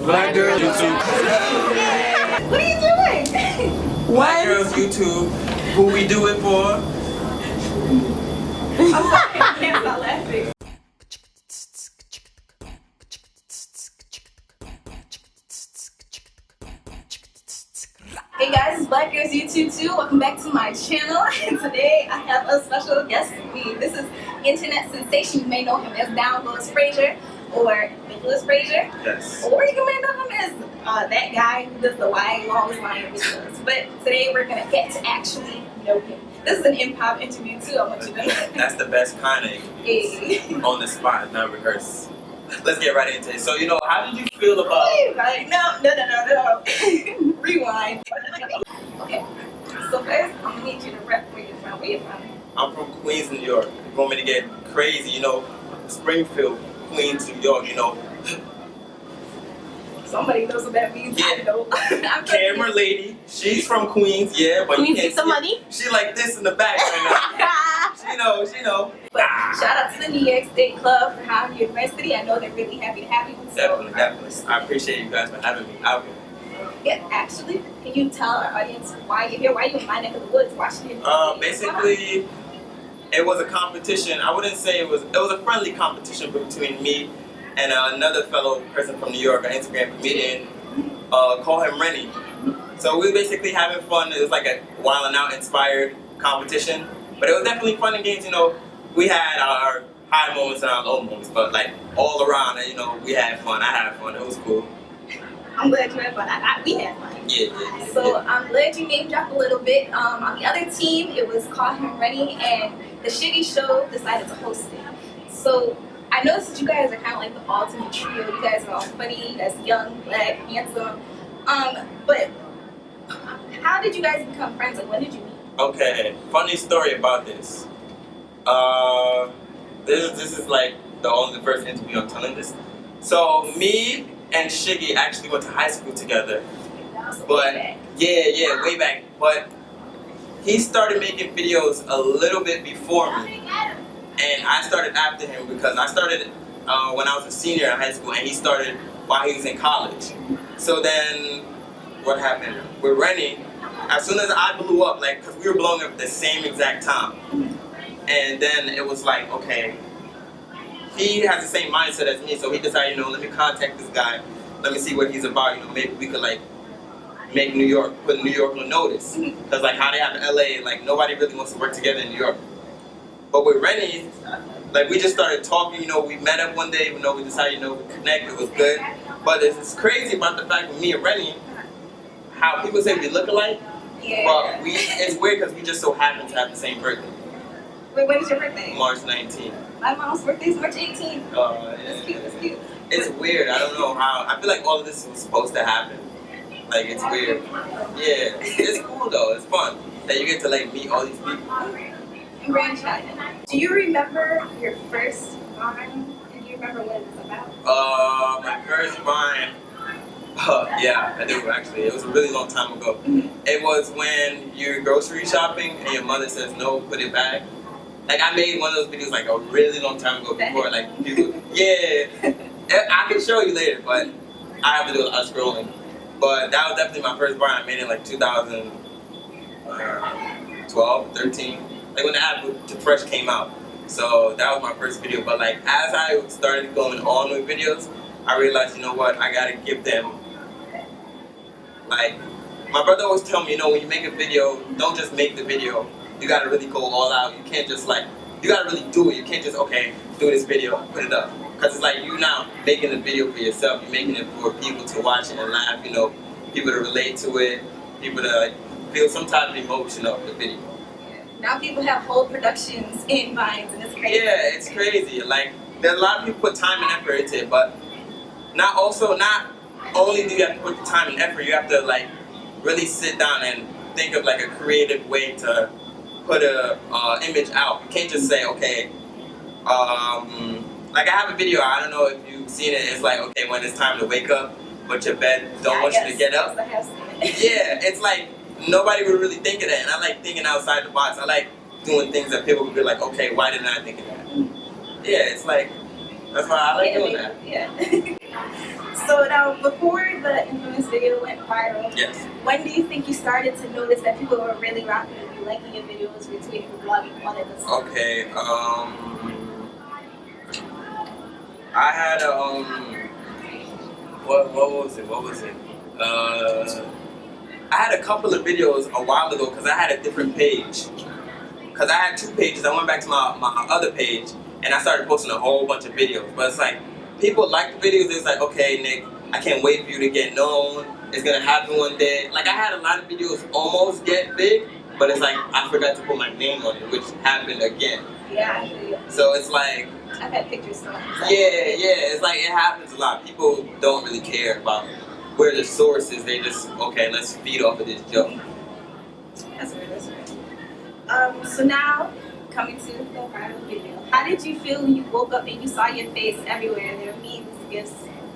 Black Girls YouTube. What are you doing? Black Girls YouTube. Who we do it for? I'm sorry, I can't stop laughing. Hey guys, it's Black Girls YouTube too. Welcome back to my channel. And today I have a special guest with me. This is internet sensation. You may know him as Downgoes.fraser or VineStar. Yes. Or you may know him as that guy who does the Lyin videos. But today we're gonna get to actually know him. This is an improv interview too. I want you to know. That's the best kind of interviews. On the spot, not rehearsed. Let's get right into it. So, how did you feel about... No. Rewind. Okay. So first, I'm gonna need you to rep where you're from. Where you from? I'm from Queens, New York. You want me to get crazy, Springfield, Queens, New York, Somebody knows what that means. Yeah. I know. Camera lady, she's from Queens, yeah, but Queens, you can't some see money? She like this in the back right now. She know. But shout out to the New York State Club for having you in University. I know they're really happy to have you. So. Definitely. I appreciate you guys for having me out here. Yeah, actually, can you tell our audience why you're here? Why you're in my neck of the woods, Washington? Basically, it was a competition. I wouldn't say it was a friendly competition between me and another fellow person from New York, an Instagram comedian. Call him Rennie. So we were basically having fun. It was like a Wild 'N Out inspired competition. But it was definitely fun and games, We had our high moments and our low moments, but like all around, we had fun. I had fun. It was cool. I'm glad you had fun. We had fun. Yeah. So I'm glad you name dropped a little bit. On the other team, it was Call Him Rennie, and the Shitty Show decided to host it. So I noticed that you guys are kind of like the ultimate trio. You guys are all funny. You guys are young, black, handsome. But how did you guys become friends? Like, when did you meet? Okay, funny story about this. This is like the first interview I'm telling this. So me and Shiggy actually went to high school together. But yeah, way back. But he started making videos a little bit before me, and I started after him because I started when I was a senior in high school, and he started while he was in college. So then, what happened with Rennie? As soon as I blew up, because we were blowing up at the same exact time, and then it was like, okay, he has the same mindset as me, so he decided, let me contact this guy, let me see what he's about, maybe we could make New York, put New York on notice, because how they have in LA, nobody really wants to work together in New York. But with Rennie, we just started talking, we met up one day, we decided, we connect, it was good. But it's crazy about the fact with me and Rennie, how people say we look alike. Yeah. But it's weird because we just so happen to have the same birthday. Wait, when is your birthday? March 19th. My mom's birthday is March 18th. Yeah. It's cute. It's weird. I don't know how. I feel like all of this was supposed to happen. It's weird. Yeah. It's cool though. It's fun that you get to meet all these people. And grandchild. Do you remember your first Vine? And do you remember what it was about? My first Vine. Yeah, I do actually. It was a really long time ago. It was when you're grocery shopping and your mother says no, put it back. I made one of those videos a really long time ago before people. Yeah, I can show you later, but I have to do a lot of scrolling. But that was definitely my first Vine. I made it 2012, 13, when the app to Fresh came out. So that was my first video. But as I started going on with videos, I realized, you know what, I gotta give them. My brother always tell me, when you make a video, don't just make the video. You gotta really go all out. You can't just you gotta really do it. You can't just, okay, do this video, put it up. Because it's you're now making a video for yourself. You're making it for people to watch it and laugh, people to relate to it, people to feel some type of emotion of the video. Now people have whole productions in Vines, and it's crazy. Yeah, it's crazy. There's a lot of people put time and effort into it, but not only do you have to put the time and effort, you have to really sit down and think of a creative way to put a image out. You can't just say, okay, I have a video, I don't know if you've seen it, it's okay, when it's time to wake up, but your bed don't want you to get up. Yeah, it's nobody would really think of that, and I like thinking outside the box. I like doing things that people would be like, okay, why didn't I think of that? Yeah, it's that's why I like doing that. Yeah. So now, before the infamous video went viral, Yes. when do you think you started to notice that people were really rocking with you, liking your videos, retweeting, blogging, all that good stuff? Okay. I had what was it? I had a couple of videos a while ago because I had a different page. Because I had two pages. I went back to my other page and I started posting a whole bunch of videos. But it's like, people like the videos. It's like, okay, Nick, I can't wait for you to get known. It's going to happen one day. Like, I had a lot of videos almost get big, but it's like, I forgot to put my name on it, which happened again. Yeah, I feel you. So it's like, I've had pictures from yeah, it's like, it happens a lot. People don't really care about where the source is. They just, okay, let's feed off of this joke. That's weird, that's weird. So now, coming to the viral video, how did you feel when you woke up and you saw your face everywhere? There were memes, gifs,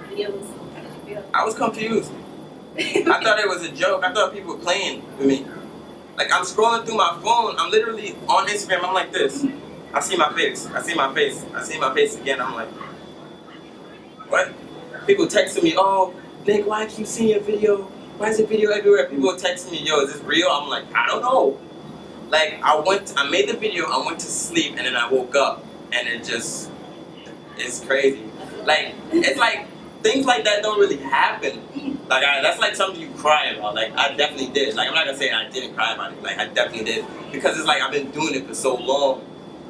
videos. How did you feel? I was confused. I thought it was a joke. I thought people were playing with me. Like, I'm scrolling through my phone. I'm literally on Instagram. I'm like this. I see my face. I see my face. I see my face again. I'm like, what? People texting me, oh, Nick, why I keep seeing your video? Why is the video everywhere? People texting me, yo, is this real? I'm like, I don't know. Like, I made the video, I went to sleep, and then I woke up, and it's crazy. Like, it's like, things like that don't really happen. Like, that's like something you cry about. Like, I definitely did. Like, I'm not gonna say I didn't cry about it. Like, I definitely did. Because it's like, I've been doing it for so long,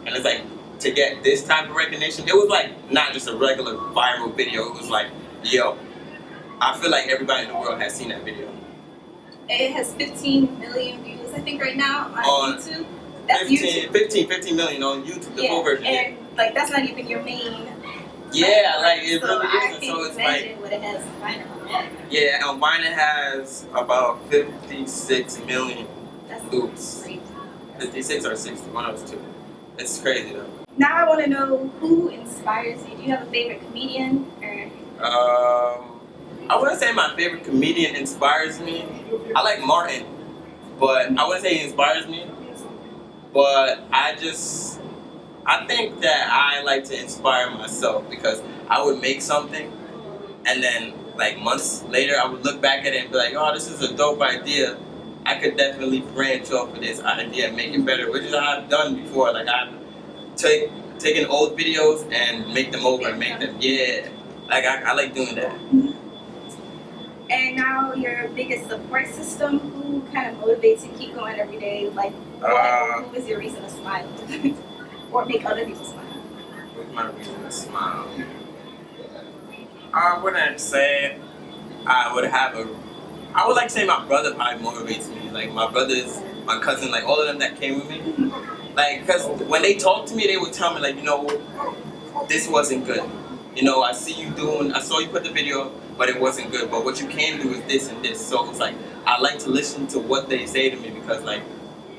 and it's like, to get this type of recognition, it was like, not just a regular viral video, it was like, yo, I feel like everybody in the world has seen that video. It has 15 million views, I think, right now on YouTube. That's 15 million on YouTube, the full version. And like, that's not even your main. Yeah, like, it so really I isn't. can't So it's imagine like, what it has Vine on. yeah, and Vine has about 56 million. That's Oops. crazy. 56 or 60, one of those two. It's crazy though. Now I want to know who inspires you. Do you have a favorite comedian? Or I wouldn't say my favorite comedian inspires me. I like Martin, but I wouldn't say he inspires me. But I think that I like to inspire myself because I would make something and then like months later I would look back at it and be like, oh, this is a dope idea. I could definitely branch off of this idea and make it better, which is what I've done before. Like, I've taken old videos and make them over and make them, yeah. Like, I like doing that. And now your biggest support system, who kind of motivates you to keep going every day? Like, who is your reason to smile? Or make other people smile? What's my reason to smile? I wouldn't say I would like to say my brother probably motivates me. Like, my brothers, my cousin, like, all of them that came with me. Like, because when they talk to me, they would tell me, like, you know, this wasn't good. You know, I saw you put the video, but it wasn't good. But what you can do is this and this. So it's like, I like to listen to what they say to me because, like,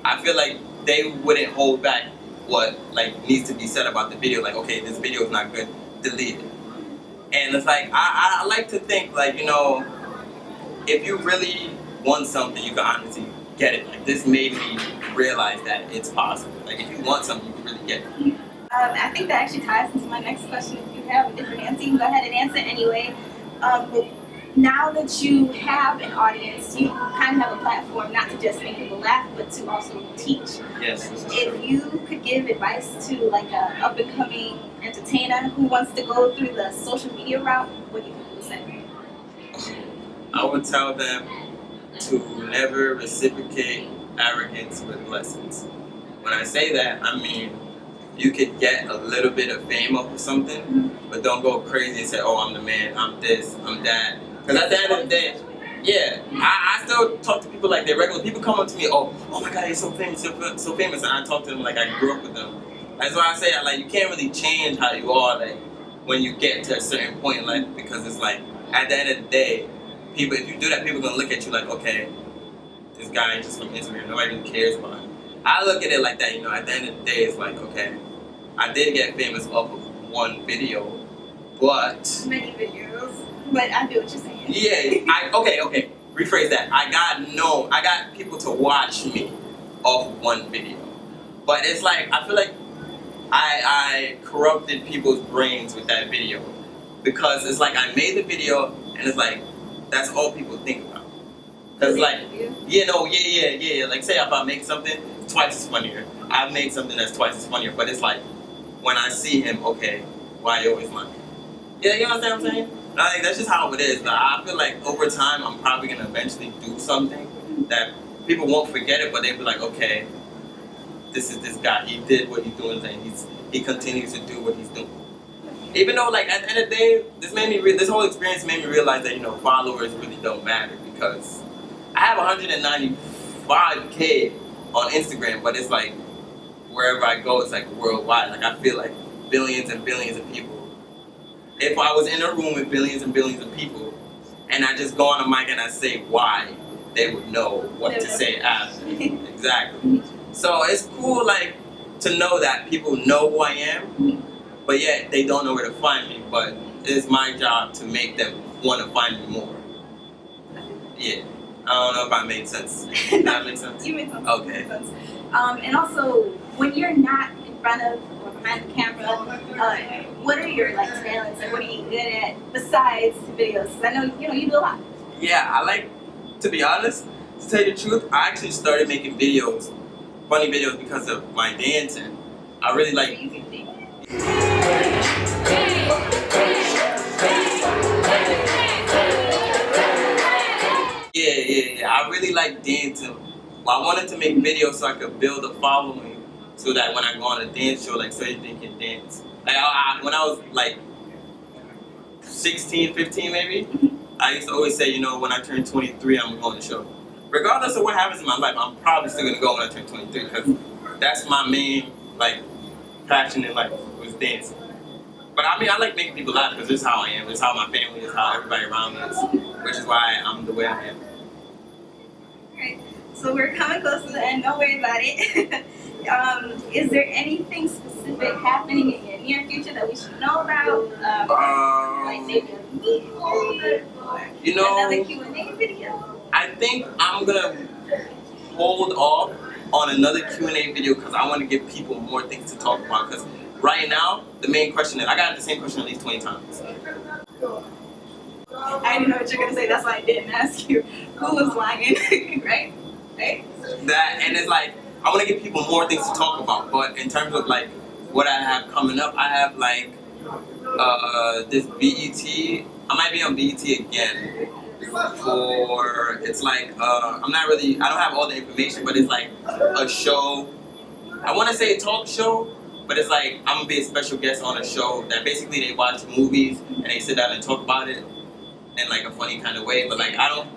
I feel like they wouldn't hold back what, like, needs to be said about the video. Like, okay, this video is not good, delete it. And it's like, I like to think, like, you know, if you really want something, you can honestly get it. Like, this made me realize that it's possible. Like, if you want something, you can really get it. I think that actually ties into my next question. If you have a different answer, you can go ahead and answer anyway. But now that you have an audience, you kind of have a platform not to just make people laugh, but to also teach. Yes, this is If true. you could give advice to like a up-and-coming entertainer who wants to go through the social media route, what do you think you would say? I would tell them to never reciprocate arrogance with blessings. When I say that, I mean, you could get a little bit of fame off of something, but don't go crazy and say, oh, I'm the man, I'm this, I'm that. Because at the end of the day, yeah, I still talk to people like they're regular. People come up to me, oh my God, you're so famous, so famous, and I talk to them like I grew up with them. That's why I say, like, you can't really change how you are, like, when you get to a certain point in life, because it's like, at the end of the day, people, if you do that, people are gonna look at you like, okay, this guy is just from Instagram, nobody really cares about him. I look at it like that, you know, at the end of the day, it's like, okay, I did get famous off of one video, but... Many videos, but I feel what you're saying. Yeah, okay, rephrase that. I got people to watch me off of one video. But it's like, I feel like I corrupted people's brains with that video. because it's like I made the video and it's like that's all people think about. Cause like like say if I make something twice as funnier, I made something that's twice as funnier, but it's like when I see him, okay, why you always lying? Yeah, you know what I'm saying? Like that's just how it is. Like, I feel like over time I'm probably gonna eventually do something that people won't forget it, but they'll be like, okay, this is this guy. He did what he's doing, and he continues to do what he's doing. Even though, like at the end of the day, this whole experience made me realize that followers really don't matter because I have 195K on Instagram, but it's like wherever I go, it's like worldwide. Like I feel like billions and billions of people. If I was in a room with billions and billions of people, and I just go on a mic and I say why, they would know what to say after. Exactly. So it's cool, like, to know that people know who I am, but yet they don't know where to find me. But it's my job to make them want to find me more. Yeah. I don't know if I made sense. Did that make sense? You made sense. Okay. You made sense. And also, when you're not in front of or behind the camera, what are your like talents? Like, what are you good at besides videos? Because I know you do a lot. Yeah, I like, to be honest, to tell you the truth, I actually started making videos, funny videos, because of my dancing. I really like. So you can dance. Yeah. I really like dancing. Well, I wanted to make videos so I could build a following, so that when I go on a dance show, like so you can dance. Like when I was like 16, 15 maybe, I used to always say, when I turn 23, I'm going to show. Regardless of what happens in my life, I'm probably still gonna go when I turn 23 because that's my main like passion in life was dancing. But I mean, I like making people laugh because this is how I am. It's how my family is, how everybody around me is, which is why I'm the way I am. Alright, so we're coming close to the end. Don't worry about it. Is there anything specific happening in your near future that we should know about? Like maybe a movie or another Q&A video? I think I'm gonna hold off on another Q&A video because I want to give people more things to talk about. Because right now, the main question is, I got the same question at least 20 times. I didn't know what you're gonna say. That's why I didn't ask you. Who was lying, right? That, and it's like I want to give people more things to talk about. But in terms of like what I have coming up, I have like this BET. I might be on BET again. It's like I don't have all the information, but it's like a show. I want to say a talk show, but it's like I'm gonna be a special guest on a show that basically they watch movies and they sit down and talk about it in like a funny kind of way. But like I don't.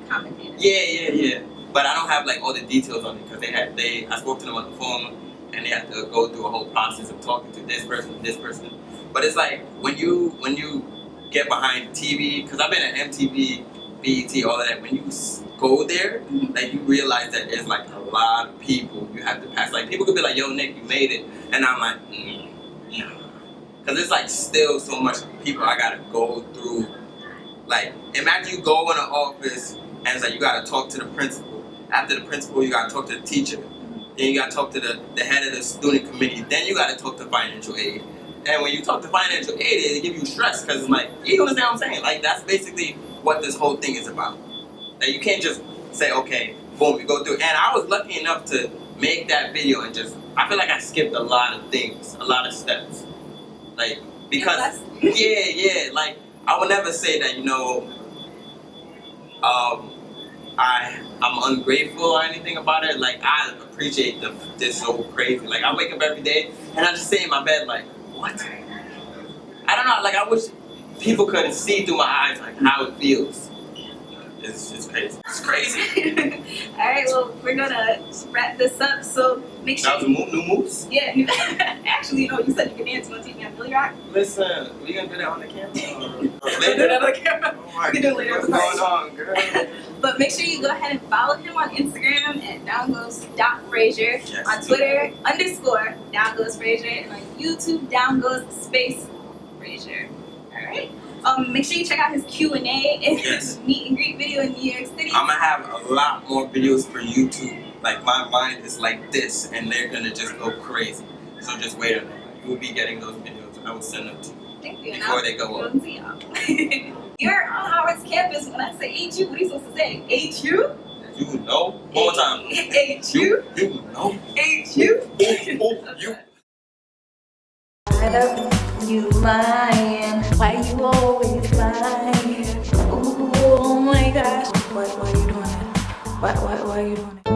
Yeah. But I don't have like all the details on it because I spoke to them on the phone and they had to go through a whole process of talking to this person. But it's like when you get behind TV, because I've been at MTV, BET, all of that. When you go there, like you realize that there's like a lot of people you have to pass. Like people could be like, "Yo, Nick, you made it," and I'm like, "No," because it's like still so much people I gotta go through. Like imagine you go in an office and it's like you gotta talk to the principal. After the principal, you gotta talk to the teacher. Then you gotta talk to the head of the student committee. Then you gotta talk to financial aid. And when you talk to financial aid, they give you stress because it's like, you understand what I'm saying? Like that's basically what this whole thing is about. That you can't just say, okay, boom, you go through. And I was lucky enough to make that video and I feel like I skipped a lot of things, a lot of steps. Like, because, yeah, like, I would never say that, I'm ungrateful or anything about it. Like, I appreciate this so crazy. Like, I wake up every day and I just stay in my bed like, what? I don't know, like, I wish people could see through my eyes, like, how it feels. It's crazy. It's crazy. Alright, well, we're gonna wrap this up, so make sure. That was new moves? Yeah, actually, you said you could dance. You want to teach me how to Billy Rock? Listen, we gonna do that on the camera? We'll do that on the camera. Oh, we can do it later. What's going on, girl? But make sure you go ahead and follow him on Instagram at Downgoes.fraser, yes, on Twitter _Downgoes.fraser, and on YouTube Downgoes_fraser. Alright. Make sure you check out his Q&A and his meet and greet video in New York City. I'm gonna have a lot more videos for YouTube. Like my mind is like this, and they're gonna just go crazy. So just wait on it. You'll be getting those videos. I will send them to you. Thank you. before they go up. You're on Howard's campus. When I say ain't you, what are you supposed to say? Ain't you? You know. One more time. Ain't you? You know. Ain't you? You. You lying. Why you always lying? Ooh, oh my gosh. Why are you doing it? Why are you doing it?